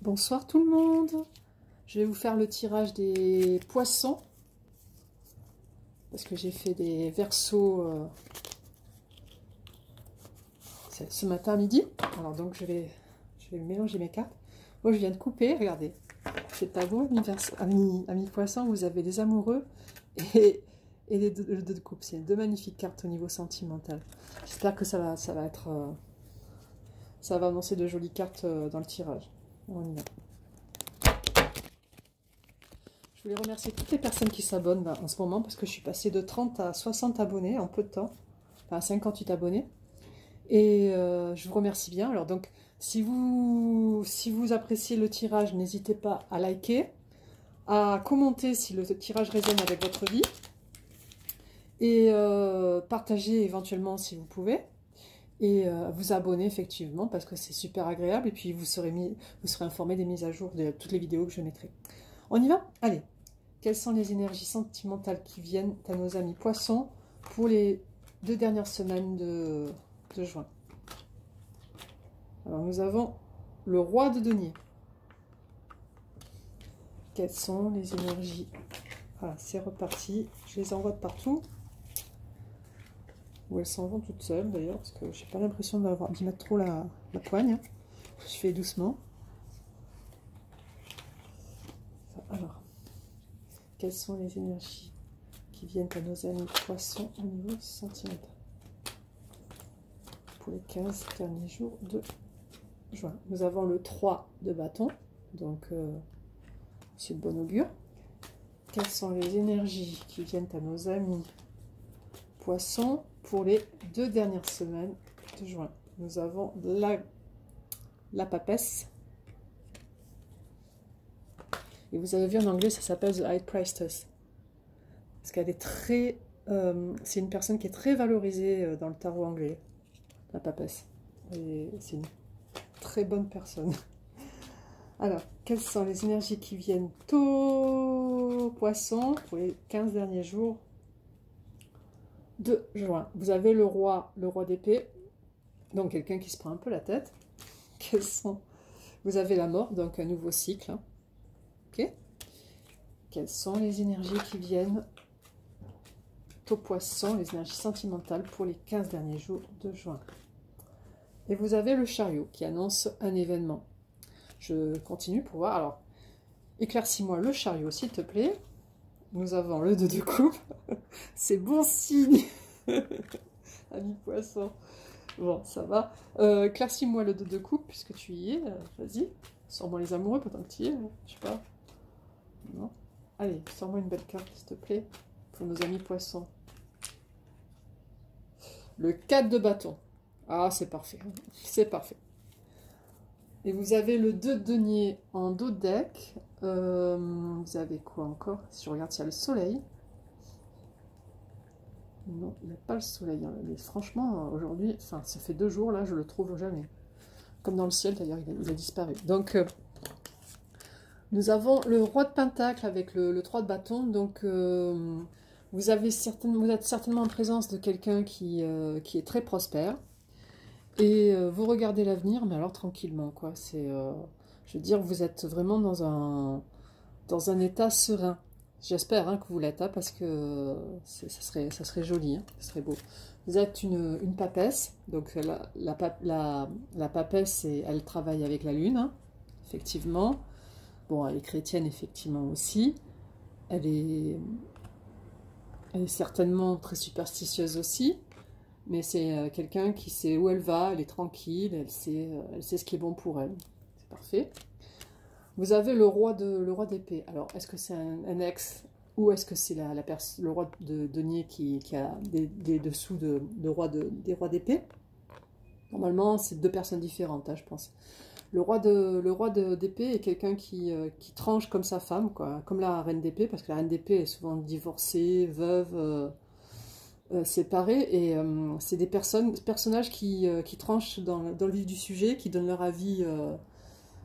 Bonsoir tout le monde. Je vais vous faire le tirage des poissons parce que j'ai fait des versos ce matin à midi. Alors donc je vais mélanger mes cartes. Moi je viens de couper, regardez. C'est pas beau, amis poissons, vous avez des amoureux et le 2 de coupe. C'est deux magnifiques cartes au niveau sentimental. J'espère que ça va être ça va annoncer de jolies cartes dans le tirage. On y va. Je voulais remercier toutes les personnes qui s'abonnent en ce moment parce que je suis passée de 30 à 60 abonnés en peu de temps, enfin 58 abonnés. Et je vous remercie bien. Alors donc, si vous appréciez le tirage, n'hésitez pas à liker, à commenter si le tirage résonne avec votre vie et partager éventuellement si vous pouvez. Et vous abonner effectivement parce que c'est super agréable et puis vous serez informé des mises à jour de toutes les vidéos que je mettrai. On y va? Allez. Quelles sont les énergies sentimentales qui viennent à nos amis poissons pour les 2 dernières semaines de juin? Alors nous avons le roi de denier. Quelles sont les énergies? Voilà, c'est reparti. Je les envoie de partout. Ou elles s'en vont toutes seules d'ailleurs, parce que j'ai pas l'impression d'y mettre trop la poigne. Je fais doucement. Alors, quelles sont les énergies qui viennent à nos amis poissons au niveau sentimental pour les 15 derniers jours de juin? Nous avons le 3 de bâton, donc c'est de bon augure. Quelles sont les énergies qui viennent à nos amis poissons pour les 2 dernières semaines de juin? Nous avons la papesse. Et vous avez vu en anglais, ça s'appelle The High Priestess. Parce qu'elle est très... c'est une personne qui est très valorisée dans le tarot anglais, la papesse. Et c'est une très bonne personne. Alors, quelles sont les énergies qui viennent au poisson pour les 15 derniers jours de juin? Vous avez le roi d'épée, donc quelqu'un qui se prend un peu la tête. Quels sont... Vous avez la mort, donc un nouveau cycle. Hein. Ok. Quelles sont les énergies qui viennent au poisson, les énergies sentimentales pour les 15 derniers jours de juin? Et vous avez le chariot qui annonce un événement. Je continue pour voir. Alors, éclaircis-moi le chariot, s'il te plaît. Nous avons le 2 de coupe. C'est bon signe. Ami poisson. Bon, ça va. Éclaircis-moi le 2 de coupe, puisque tu y es. Vas-y. Sors-moi les amoureux pendant que tu y es. Je sais pas. Non. Allez, sors-moi une belle carte, s'il te plaît. Pour nos amis poissons. Le 4 de bâton. Ah, c'est parfait. C'est parfait. Et vous avez le 2 de denier en dos de deck. Vous avez quoi encore? Si je regarde, il y a le soleil. Non, il n'y a pas le soleil. Hein. Mais franchement, aujourd'hui, enfin, ça fait 2 jours, là, je le trouve jamais. Comme dans le ciel, d'ailleurs, il a disparu. Donc, nous avons le roi de pentacle avec le 3 de bâton. Donc, vous êtes certainement en présence de quelqu'un qui est très prospère. Et vous regardez l'avenir, mais alors tranquillement, quoi. C'est, je veux dire, vous êtes vraiment dans un état serein. J'espère hein, que vous l'êtes, hein, parce que ça serait joli, hein, ça serait beau. Vous êtes une papesse, donc la papesse, elle travaille avec la lune, hein, effectivement. Bon, elle est chrétienne, effectivement, aussi. Elle est certainement très superstitieuse aussi. Mais c'est quelqu'un qui sait où elle va, elle est tranquille, elle sait ce qui est bon pour elle. C'est parfait. Vous avez le roi d'épée. Alors, est-ce que c'est un ex ou est-ce que c'est le roi de denier qui a des dessous des rois d'épée? Normalement, c'est 2 personnes différentes, hein, je pense. Le roi d'épée est quelqu'un qui tranche comme sa femme, quoi, comme la reine d'épée, parce que la reine d'épée est souvent divorcée, veuve... séparés et c'est des personnages qui tranchent dans le vif du sujet, qui donnent leur avis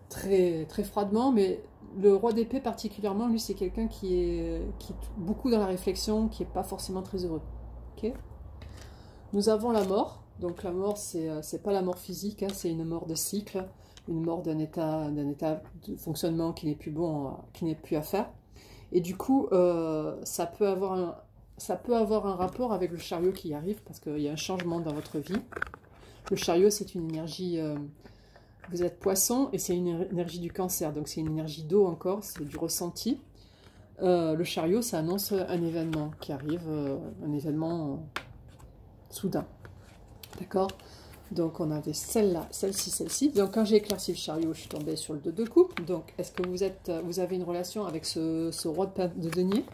très, très froidement, mais le roi d'épée particulièrement, lui c'est quelqu'un qui est beaucoup dans la réflexion, qui n'est pas forcément très heureux. Okay. Nous avons la mort, donc la mort c'est pas la mort physique, hein, c'est une mort de cycle, une mort d'un état de fonctionnement qui n'est plus bon, qui n'est plus à faire. Et du coup, ça peut avoir un rapport avec le chariot qui arrive, parce qu'il y a un changement dans votre vie. Le chariot, c'est une énergie... vous êtes poisson, et c'est une énergie du cancer, donc c'est une énergie d'eau encore, c'est du ressenti. Le chariot, ça annonce un événement qui arrive, un événement soudain. D'accord? Donc on avait celle-là, celle-ci, celle-ci. Donc quand j'ai éclairci le chariot, je suis tombée sur le 2 de coupe. Donc est-ce que vous avez une relation avec ce roi de denier?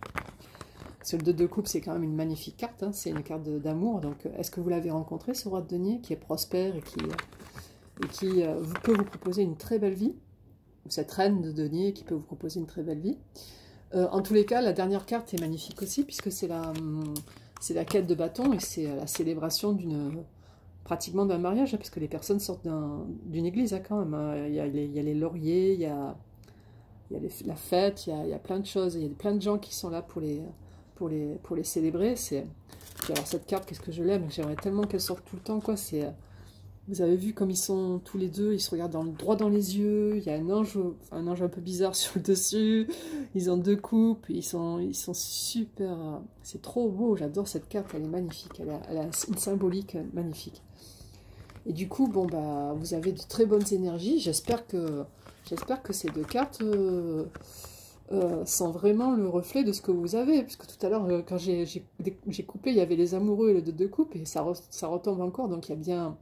Parce que le 2 de coupe, c'est quand même une magnifique carte, hein, c'est une carte d'amour. Donc est-ce que vous l'avez rencontré, ce roi de denier, qui est prospère et qui peut vous proposer une très belle vie? Ou cette reine de denier qui peut vous proposer une très belle vie? En tous les cas, la dernière carte est magnifique aussi, puisque c'est la quête de bâton et c'est la célébration pratiquement d'un mariage, hein, puisque les personnes sortent d'une église, hein, quand même. Hein. Il y a les lauriers, il y a la fête, il y a plein de choses, il y a plein de gens qui sont là pour les célébrer. Alors cette carte, qu'est-ce que je l'aime, j'aimerais tellement qu'elle sorte tout le temps, quoi. Vous avez vu comme ils sont tous les deux, ils se regardent droit dans les yeux, il y a un ange un peu bizarre sur le dessus, ils ont 2 coupes, ils sont super, c'est trop beau, j'adore cette carte, elle est magnifique, elle a une symbolique magnifique. Et du coup, bon bah, vous avez de très bonnes énergies, j'espère que ces 2 cartes sont vraiment le reflet de ce que vous avez, puisque tout à l'heure, quand j'ai coupé, il y avait les amoureux et le 2 de coupe, et ça retombe encore, donc il y a bien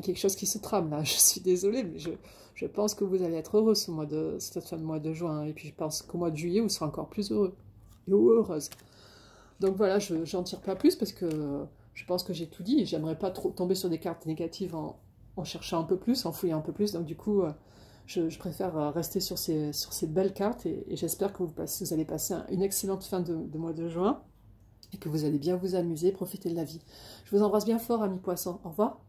quelque chose qui se trame là. Je suis désolée, mais je pense que vous allez être heureux cette fin de mois de juin. Et puis je pense qu'au mois de juillet, vous serez encore plus heureux et heureuse. Donc voilà, je n'en tire pas plus parce que je pense que j'ai tout dit. J'aimerais pas trop tomber sur des cartes négatives en cherchant un peu plus, en fouillant un peu plus. Donc du coup, je préfère rester sur ces belles cartes et j'espère que vous allez passer une excellente fin de mois de juin et que vous allez bien vous amuser, profiter de la vie. Je vous embrasse bien fort, amis poissons. Au revoir.